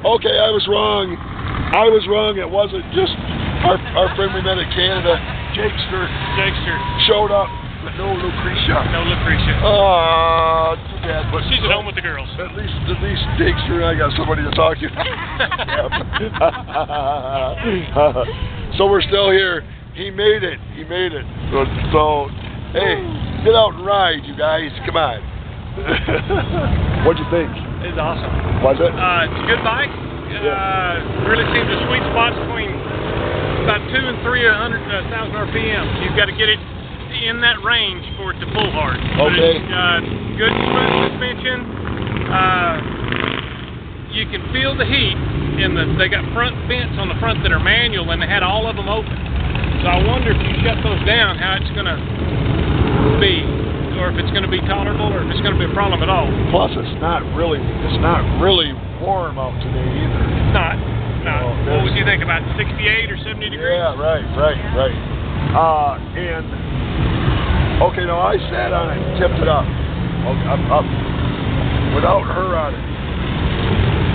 Okay, I was wrong. It wasn't just our friend we met in Canada, Jakester. Showed up, but no Lucretia. Too bad. But she's at home with the girls. At least Jakester and I got somebody to talk to. So we're still here. He made it. So hey, get out and ride, you guys. Come on. What'd you think? It's awesome. Was it? It's a good bike. Really seems a sweet spot between about 2 and 300,000 RPM. You've got to get it in that range for it to pull hard. Okay. But it's good front suspension. You can feel the heat they got front vents on the front that are manual, and they had all of them open. So I wonder if you shut those down, how it's going to be, or if it's going to be tolerable, or if it's going to be a problem at all. Plus, it's not really warm out today either. It's not. No. What would you think, about 68 or 70 degrees? Yeah, right. And okay, now I sat on it and tipped it up. Up. Without her on it,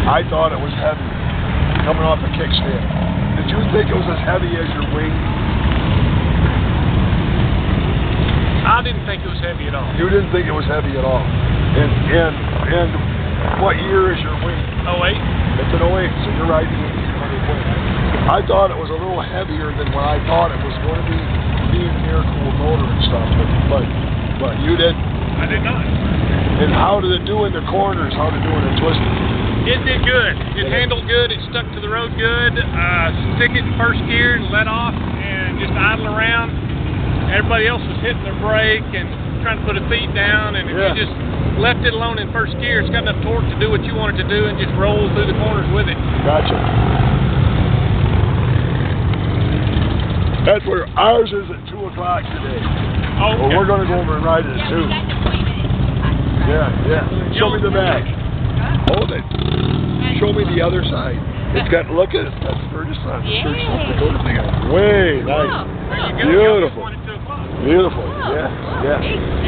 I thought it was heavy coming off the kickstand. Did you think it was as heavy as your wing? I didn't think it was heavy at all. You didn't think it was heavy at all. And what year is your wing? 08. It's an 08, so you're riding the 1800 wing. I thought it was a little heavier than what I thought it was going to be, being an air-cooled motor and stuff, but you did. I did not. And how did it do in the corners? How did it do in the twisting? It did good. It handled good. It stuck to the road good. Stick it in first gear and let off and just idle around. Everybody else was hitting their brake and trying to put a feet down, and if you just left it alone in first gear, it's got enough torque to do what you want it to do and just roll through the corners with it. Gotcha. That's where ours is at 2 o'clock today. Oh, okay. Well, we're going to go over and ride it at 2. Yeah. Show me the back. Hold it. Show me the other side. It's got, look at it, it's got Sturgis on the Sturgis South Dakota thing on it. Way nice. Beautiful. Beautiful.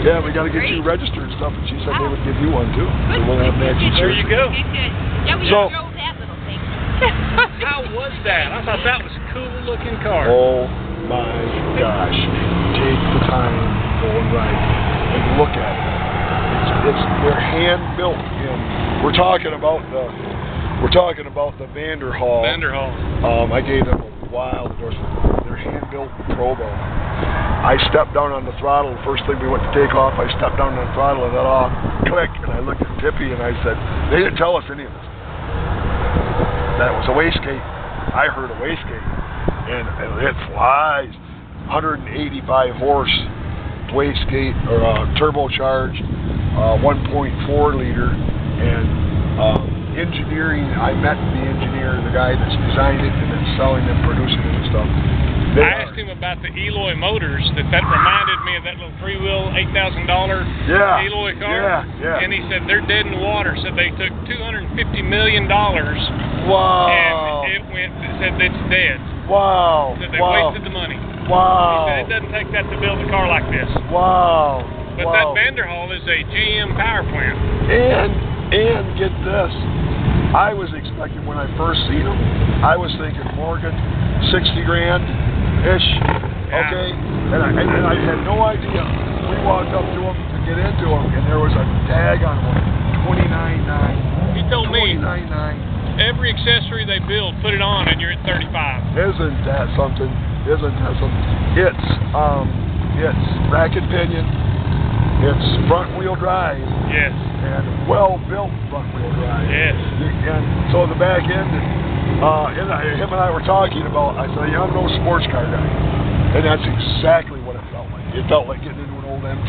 Yeah, we got to get you registered and stuff, and she said they would give you one too. So we'll have that. There you go. Yeah, we drove that little thing. How was that? I thought that was a cool looking car. Oh my gosh. Take the time, go and ride and look at it. They're hand built, and we're talking about the Vanderhall. I gave them a wild endorsement. They're hand built Probo. I stepped down on the throttle. The first thing we went to take off, I stepped down on the throttle and let off, click, and I looked at Tippy and I said, they didn't tell us any of this. That was a wastegate. I heard a wastegate, and it flies. 185 horse wastegate or turbocharged, 1.4 liter, and engineering. I met the engineer, the guy that's designed it and that's selling and producing it and stuff. I asked him about the Eloy motors. That reminded me of that little three-wheel $8,000 Eloy car. Yeah. And he said they're dead in the water. Said they took $250 million. Wow. And it said it's dead. Wow. Said they wasted the money. Wow. He said it doesn't take that to build a car like this. Wow. But that Vanderhall is a GM power plant. And get this. I was expecting, when I first seen them, I was thinking Morgan, 60 grand-ish, okay? And I had no idea. We walked up to them to get into them, and there was a tag on one, $29,900. He told me $29,900. every accessory they build, put it on, and you're at $35. Isn't that something? It's rack and pinion. It's front-wheel drive. Yes. And well-built front-wheel drive. Yes. And so the back end, him and I were talking about, I said, I'm no sports car guy. And that's exactly what it felt like. It felt like getting into an old MT.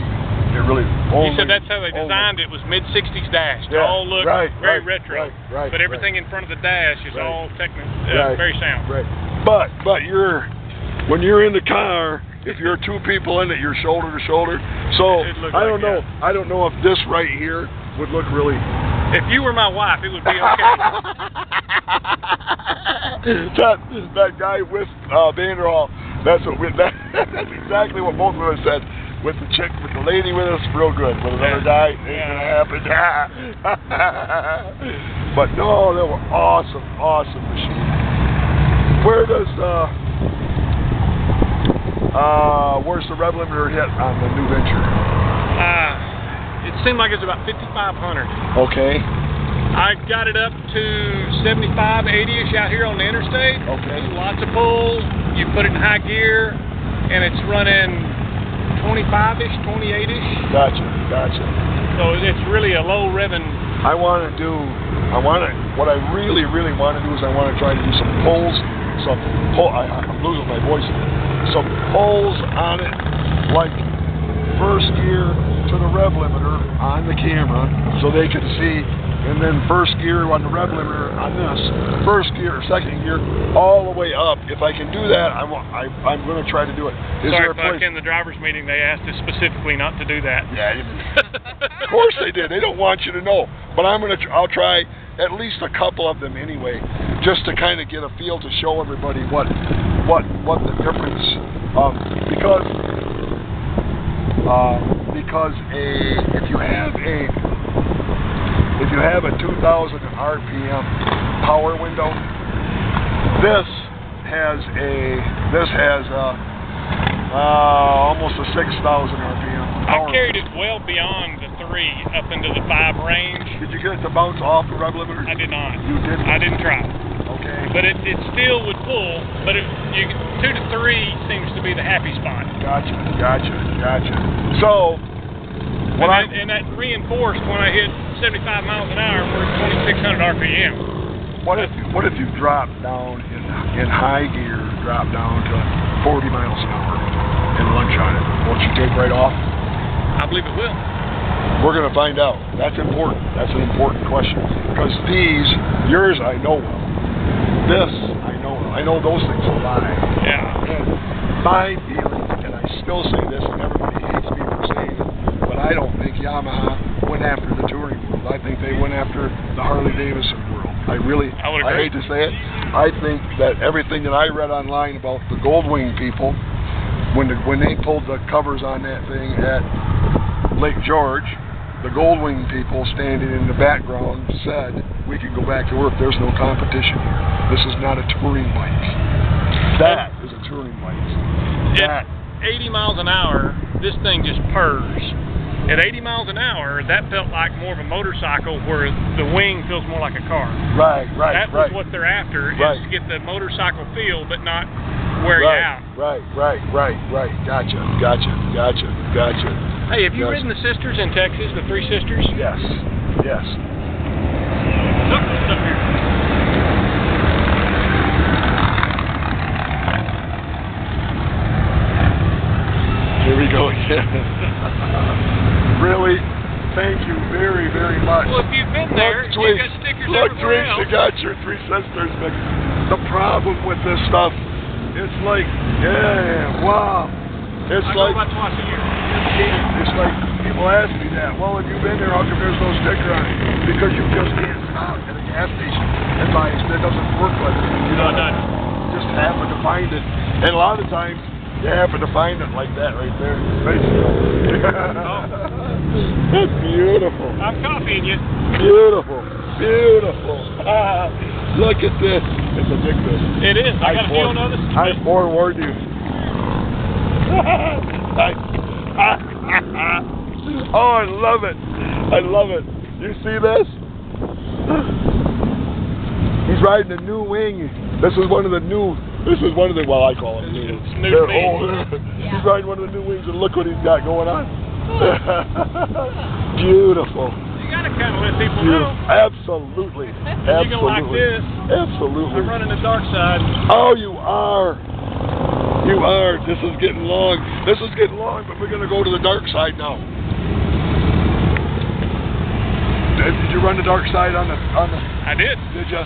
It really He said that's how they designed it, was mid-60s dash. It all looked very retro. But everything in front of the dash is all very sound. Right. But when you're in the car, if you're two people in it, you're shoulder to shoulder. So I don't know. I don't know if this right here would look really. If you were my wife, it would be okay. that guy with Vanderhall. That's exactly what both of us said. with the chick, with the lady with us, real good. With another guy, ain't gonna happen. But no, they were awesome, awesome machines. Where does where's the rev limiter hit on the new venture? It seemed like it's about 5,500. Okay. I got it up to 75, 80-ish out here on the interstate. Okay. Lots of pull. You put it in high gear, and it's running 25-ish, 28-ish. Gotcha. So it's really a low revving. what I really want to do is I want to try to do some pulls, I'm losing my voice. Some pulls on it, like first gear to the rev limiter on the camera, so they can see. And then first gear on the rev limiter on this, first gear, second gear, all the way up. If I can do that, I'm going to try to do it. Sorry, Buck, in the driver's meeting, they asked us specifically not to do that. Yeah, of course they did. They don't want you to know. But I'll try at least a couple of them anyway, just to kind of get a feel to show everybody what the difference. Because if you have a 2,000 RPM power window, this has almost a 6,000 RPM power. I carried it well beyond the 3 up into the 5 range. Did you get it to bounce off the rev limiter? I did not. You didn't? I didn't try. Okay. But it still would pull, but 2 to 3 seems to be the happy spot. Gotcha. So, and that reinforced when I hit 75 miles an hour for 2,600 RPM. What if you drop down in high gear, drop down to 40 miles an hour and lunge on it? Won't you take right off? I believe it will. We're going to find out. That's important. That's an important question. Because yours I know well. This I know well. I know those things will lie. Yeah. And my feeling, and I still say this, and everybody hates me for saying it, but I don't think Yamaha went after the touring world. I think they went after the Harley-Davidson world. I would agree. I hate to say it. I think that everything that I read online about the Goldwing people, when they pulled the covers on that thing at Lake George, the Goldwing people standing in the background said, we can go back to work. There's no competition here. This is not a touring bike. That is a touring bike. At 80 miles an hour, this thing just purrs. At 80 miles an hour, that felt like more of a motorcycle, where the wing feels more like a car. Right. That was what they're after, is to get the motorcycle feel, but not wear you out. Right. Gotcha. Hey, have you ridden the sisters in Texas, the 3 sisters? Yes. Look up here. Here we go again. Really? Thank you very, very much. Well, if you've been there, you got stickers everywhere else. You got your 3 sisters. But the problem with this stuff, it's like, wow. It's I like, go about twice a year. It's like, people ask me that. Well, if you've been there, how come there's no sticker on it? Because you just can't stop at a gas station and buy it. It doesn't work like that. You know, just happen to find it. And a lot of the times, you happen to find it like that right there. Right there. That's beautiful. I'm copying you. Beautiful. Look at this. It's addictive. It is. I got a few on others. I forewarned you. Oh, I love it. You see this? He's riding a new wing. This is one of the, well, I call them new. It's new They're to me. old. He's riding one of the new wings, and look what he's got going on. Beautiful. You gotta kind of let people know. Absolutely. You're gonna like this. Absolutely. I'm running the dark side. Oh, you are. This is getting long. But we're gonna go to the dark side now. Did you run the dark side on the? I did. Did you?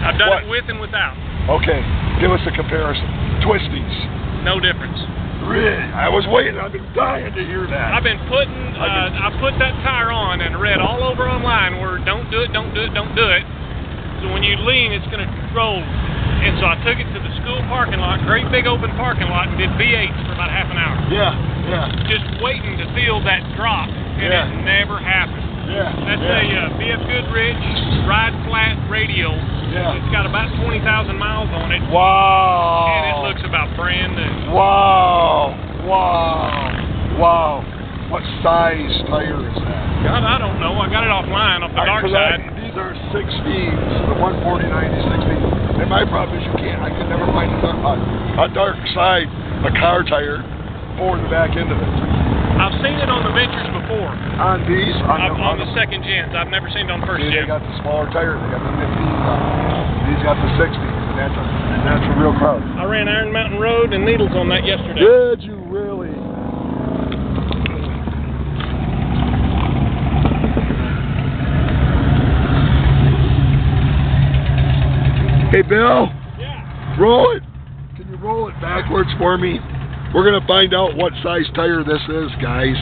I've done it with and without. Okay, give us a comparison. Twisties. No difference. Really? I was waiting. I've been dying to hear that. I've been putting. I put that tire on and read all over online where don't do it. So when you lean, it's going to roll. And so I took it to the school parking lot, great big open parking lot, and did V8s for about half an hour. Yeah, yeah. Just waiting to feel that drop, and it never happened. Yeah. That's a BF Goodrich ride flat radial. Yeah. It's got about 20,000 miles on it. Wow. And it looks about brand new. Wow. Wow. Wow. What size tire is that? God, I don't know. I got it offline off the dark side. These are 16s, the 140, 90, 16s. And my problem is I can never find a dark side, a car tire, or the back end of it. I've seen it on the Ventures before. On these? On the second gens. I've never seen it on the first gen. They got the smaller tires. They got the 15s on. These got the 60s, and that's a real crowd. I ran Iron Mountain Road and Needles on that yesterday. Did you really? Hey, Bill. Yeah. Roll it. Can you roll it backwards for me? We're going to find out what size tire this is, guys.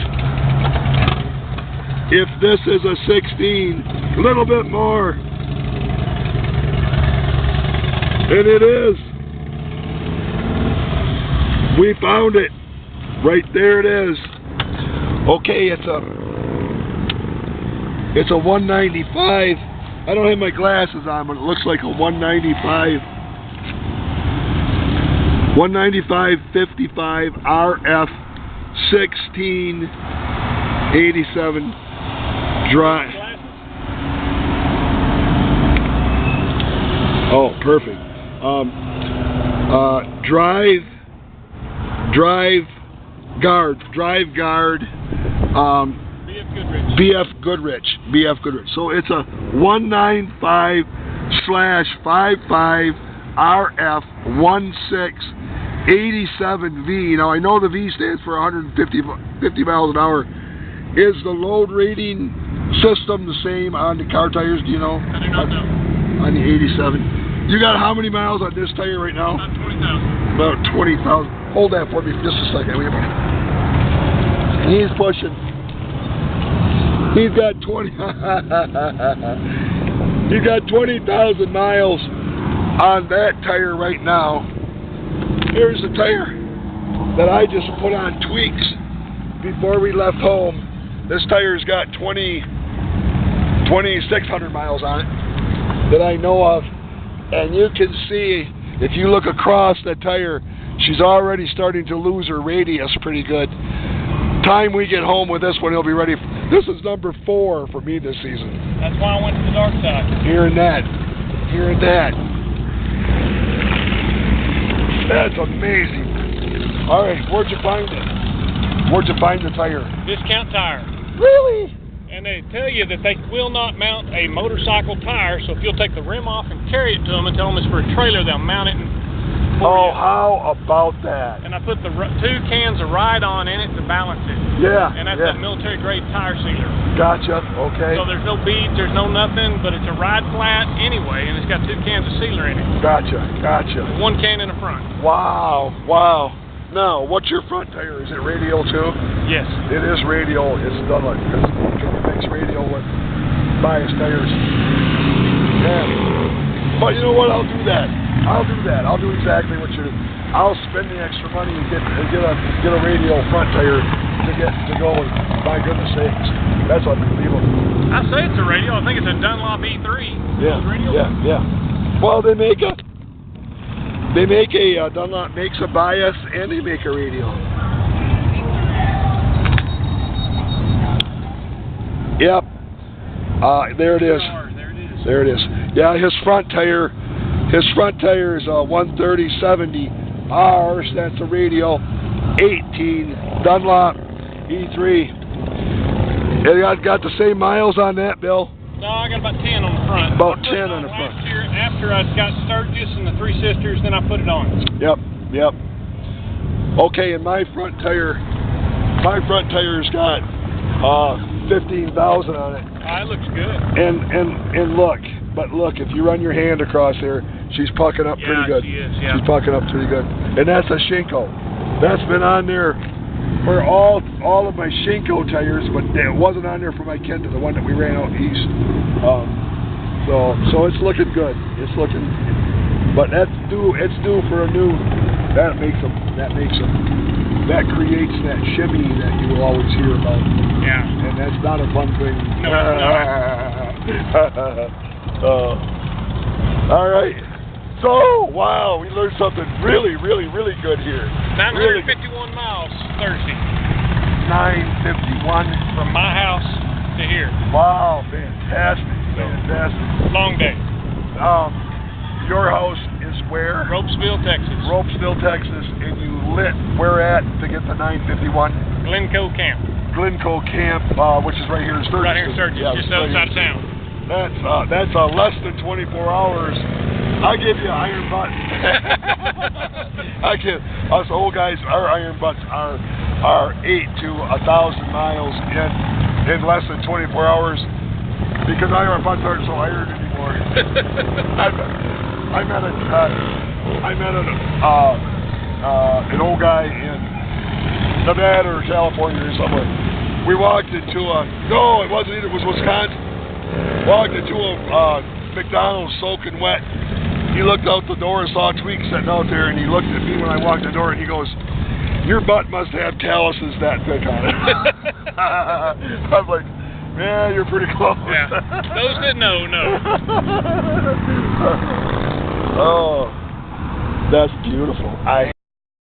If this is a 16, a little bit more. And it is. We found it. Right there it is. Okay, it's a 195. I don't have my glasses on, but it looks like a 195. 195/55 RF 1687 drive. Oh, perfect. Drive guard. BF Goodrich. So it's a 195/55 RF 1687V. Now I know the V stands for 150 miles an hour. Is the load rating system the same on the car tires? Do you know? I do not know. On the 87. You got how many miles on this tire right now? About 20,000. About 20,000. Hold that for me for just a second. Wait a minute. He's pushing. He's got 20. He's got 20,000 miles on that tire right now. Here's the tire that I just put on tweaks before we left home. This tire's got 2,600 miles on it that I know of. And you can see, if you look across that tire, she's already starting to lose her radius pretty good. Time we get home with this one, he'll be ready. This is number 4 for me this season. That's why I went to the dark side. Hearing that. That's amazing. All right, where'd you find it? Where'd you find the tire? Discount Tire. Really? And they tell you that they will not mount a motorcycle tire, so if you'll take the rim off and carry it to them and tell them it's for a trailer, they'll mount it. Oh, how about that? And I put the 2 cans of Ride-On in it to balance it. Yeah. And that's that military-grade tire sealer. Gotcha. Okay. So there's no beads, there's no nothing, but it's a ride flat anyway, and it's got 2 cans of sealer in it. Gotcha. 1 can in the front. Wow. Now, what's your front tire? Is it radial too? Yes. It is radial. It's done like this. It makes radial with bias tires. Yeah. But you know what? I'll do that. I'll do exactly what you do. I'll spend the extra money and get a radial front tire to go. And my goodness sakes, that's unbelievable. I say it's a radial. I think it's a Dunlop E3. Yeah. Well, they make a Dunlop makes a bias and they make a radial. Yep. There it is. There it is. Yeah, his front tire is 130/70. Ours, that's a radial 18 Dunlop E3. You got the same miles on that, Bill? No, I got about 10 on the front. About 10 on the front. Last year, after I got Sturgis and the 3 Sisters, then I put it on. Yep. Okay, and my front tire's got 15,000 on it. It looks good. And look, if you run your hand across there, she's pucking up pretty good. She is, yeah. She's pucking up pretty good. And that's a Shinko. That's been on there for all of my Shinko tires, but it wasn't on there for my Kenda, the one that we ran out east. So it's looking good. It's looking But that's due. It's due for a new. That creates that shimmy that you will always hear about. Yeah. And that's not a fun thing. No, it's not. All right. So, wow, we learned something really good here. 951 miles Thursday. 951. From my house to here. Wow, fantastic. Long day. Your house is where? Ropesville, Texas. Ropesville, Texas, and you lit where at to get the 951? Glencoe Camp. Glencoe Camp, which is right here in Sturgis. Right here in Sturgis, just outside of town. That's less than 24 hours. I give you iron butts. Us old guys, our iron butts are 8 to 1,000 miles in less than 24 hours because iron butts aren't so iron anymore. I met an old guy in Nevada or California or somewhere. We walked into it wasn't either, it was Wisconsin. Walked into a McDonald's soaking wet. He looked out the door and saw Tweak sitting out there, and he looked at me when I walked the door, and he goes, "Your butt must have calluses that thick on it." I'm like, "Yeah, you're pretty close." Yeah. Those that know. Oh, that's beautiful.